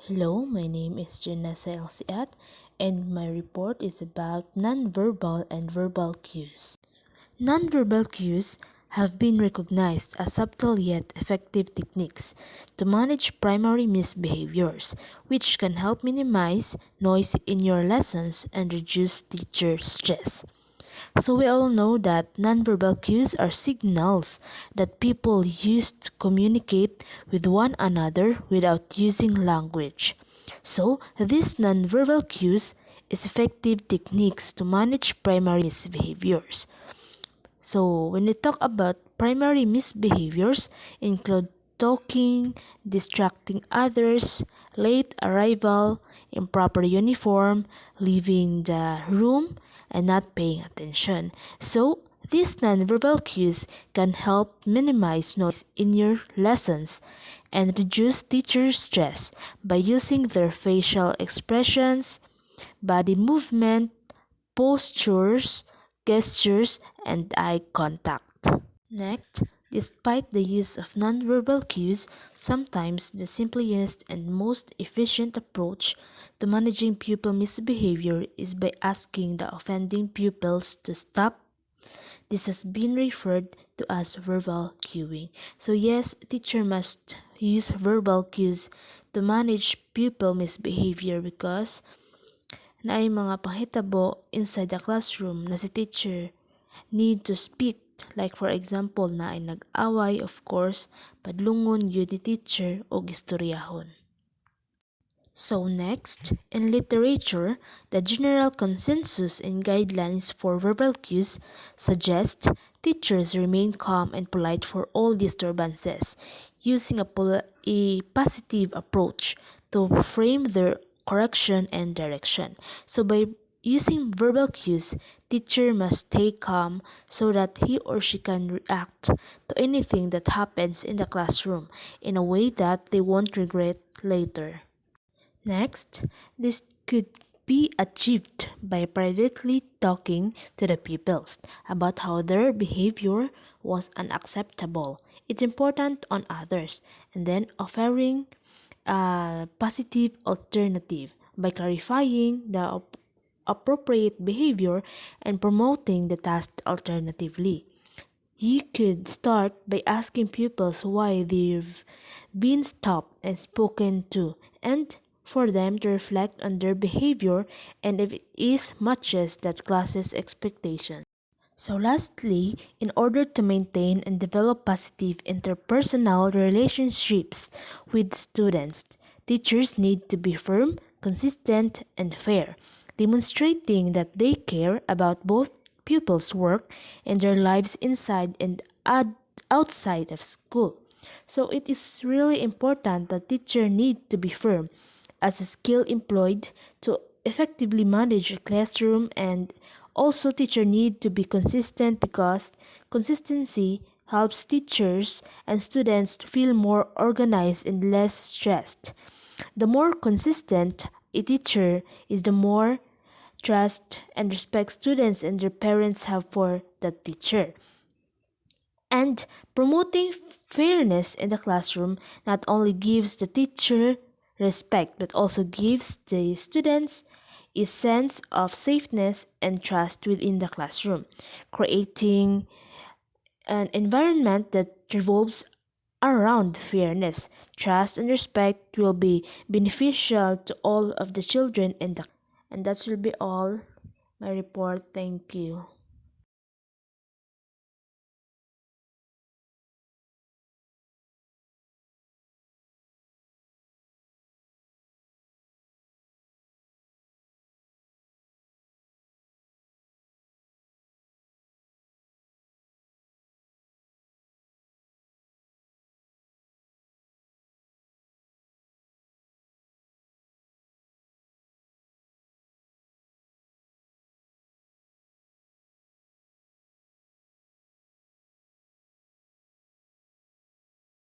Hello, my name is Jaenesa Siat, and my report is about nonverbal and verbal cues. Nonverbal cues have been recognized as subtle yet effective techniques to manage primary misbehaviors, which can help minimize noise in your lessons and reduce teacher stress. So we all know that nonverbal cues are signals that people use to communicate with one another without using language. So these nonverbal cues is effective techniques to manage primary misbehaviors. So when we talk about primary misbehaviors include talking, distracting others, late arrival, improper uniform, leaving the room, and not paying attention. So these nonverbal cues can help minimize noise in your lessons and reduce teacher stress by using their facial expressions, body movement, postures, gestures, and eye contact. Next, despite the use of nonverbal cues, sometimes the simplest and most efficient approach to managing pupil misbehavior is by asking the offending pupils to stop. This has been referred to as verbal cueing. So yes, teacher must use verbal cues to manage pupil misbehavior because naay mga panghitabo inside the classroom na si teacher need to speak, like for example na ay nag-away, of course padlungon yun ni teacher og istoryahon. So next, in literature, the general consensus and guidelines for verbal cues suggest teachers remain calm and polite for all disturbances, using a positive approach to frame their correction and direction. So by using verbal cues, teacher must stay calm so that he or she can react to anything that happens in the classroom in a way that they won't regret later. Next, this could be achieved by privately talking to the pupils about how their behavior was unacceptable. It's important on others, and then offering a positive alternative by clarifying the appropriate behavior and promoting the task alternatively. You could start by asking pupils why they've been stopped and spoken to, and for them to reflect on their behavior and if it is matches that class's expectation. So lastly, in order to maintain and develop positive interpersonal relationships with students, teachers need to be firm, consistent, and fair, demonstrating that they care about both pupils' work and their lives inside and outside of school. So it is really important that teacher need to be firm as a skill employed to effectively manage a classroom, and also teacher need to be consistent because consistency helps teachers and students to feel more organized and less stressed. The more consistent a teacher is, the more trust and respect students and their parents have for the teacher. And promoting fairness in the classroom not only gives the teacher respect but also gives the students a sense of safeness and trust within the classroom, creating an environment that revolves around fairness. Trust and respect will be beneficial to all of the children in the, and that will be all my report. Thank you.